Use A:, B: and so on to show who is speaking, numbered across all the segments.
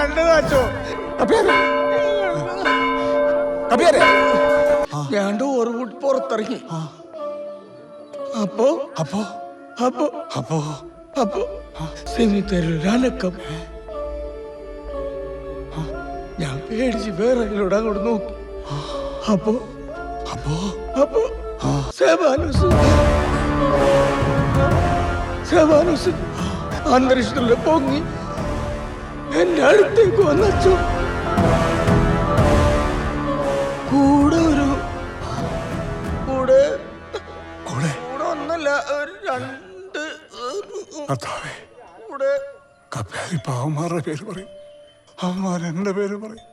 A: കണ്ടതാച്ചോ ഞാൻ ഓർവിട്ട് പുറത്തിറങ്ങി. അപ്പോ അപ്പോ അപ്പോ അപ്പോ അപ്പോ സെമിത്തേരിലൊരനക്കം. ഞാൻ പേടിച്ച് വേറെ അങ്ങോട്ട് നോക്കി. അപ്പോ അപ്പോ അപ്പോ സേവാനൂസ് അന്തരീക്ഷത്തിലെ പൊങ്ങി എന്റെ അടുത്തേക്ക് വന്നു. കൂടെ ഒരു കൂടെ കൂടെ കൂടെ ഒന്നല്ല രണ്ട് കൂടെ
B: പാവന്മാരുടെ പേര് പറയും. അവന്മാർ എന്റെ പേര് പറയും.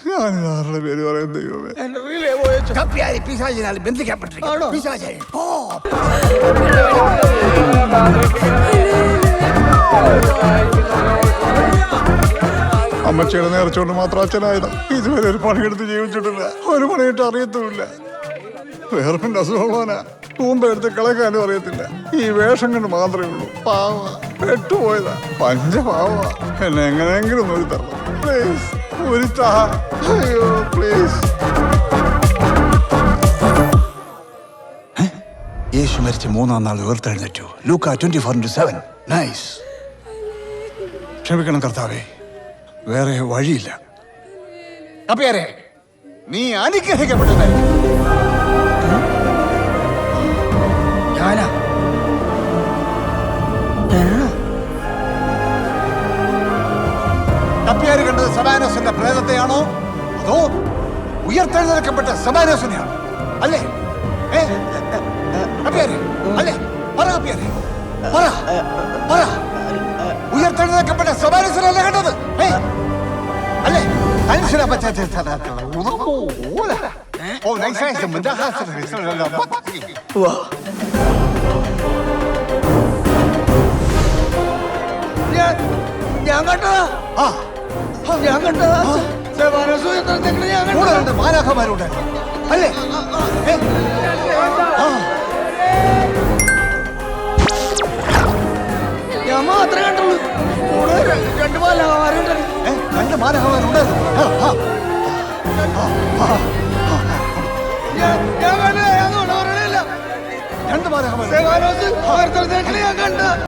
B: ഞാനിതാരുടെ പേര് പറയും. ദൈവമേ,
A: എന്റെ റിലേ പോയച്ചോ.
C: പിശാചിനാൽ ബന്ധിക്കപ്പെട്ടിരിക്കുന്നു. പിശാചേ, പോ.
B: അമ്മച്ചിയുടെ നേർച്ചോണ്ട് മാത്രം അച്ഛനായതാ. ഇതുവരെ ഒരു പണിയെടുത്ത് ജീവിച്ചിട്ടില്ല. ഒരു പണിയിട്ട് അറിയത്തുമില്ല. വേറെ അസുഖമുള്ളവനാ. തൂമ്പെടുത്ത് കളക്കാനും അറിയത്തില്ല. ഈ വേഷം കൊണ്ട് മാത്രമേ ഉള്ളൂ. പാവ പെട്ടുപോയതാ. പഞ്ചപാവ. എന്നെ എങ്ങനെയെങ്കിലും ഒരു തരണം പ്ലീസ്. ഒരു അയ്യോ പ്ലീസ്.
C: യേശു മരിച്ച 3-ാം നാൾ ഉയർത്തെഴുന്നേറ്റു. ലൂക്ക 24:7. നൈസ്.
B: ക്ഷമിക്കണം കർത്താവേ, വേറെ വഴിയില്ല.
C: അപ്പേരെ, നീ അനുഗ്രഹിക്കപ്പെട്ടതായി.
A: ഞാനാ
C: കപ്പ്യാര് കണ്ടത് സബാനോസിന്റെ പ്രേതത്തെയാണോ അതോ ഉയർത്തെഴുന്നേൽക്കപ്പെട്ട സബാനോസിനെയാണോ? അല്ലേ കപ്പ്യാര്? അല്ലേ? പറ കപ്പ്യാര്, പറ പറ. ഉയർത്തെഴുന്നേൽക്കപ്പെട്ട സബാനോസിനല്ലേ കണ്ടത്? അല്ലേ?
A: ഞാൻ കണ്ടതാ. ഞാൻ കണ്ടതാ.
C: മാലാഖമാരുണ്ട് അല്ലേ?
A: ഞാൻ മാത്രമേ കണ്ടുള്ളൂ. കൂടെ 2 മാലാഖമാരുണ്ട്.
C: 2 മാലാഖമാരുണ്ട്.
A: ഞാൻ കണ്ടില്ല.
C: 2 മാലാഖമാർ
A: ഞാൻ കണ്ട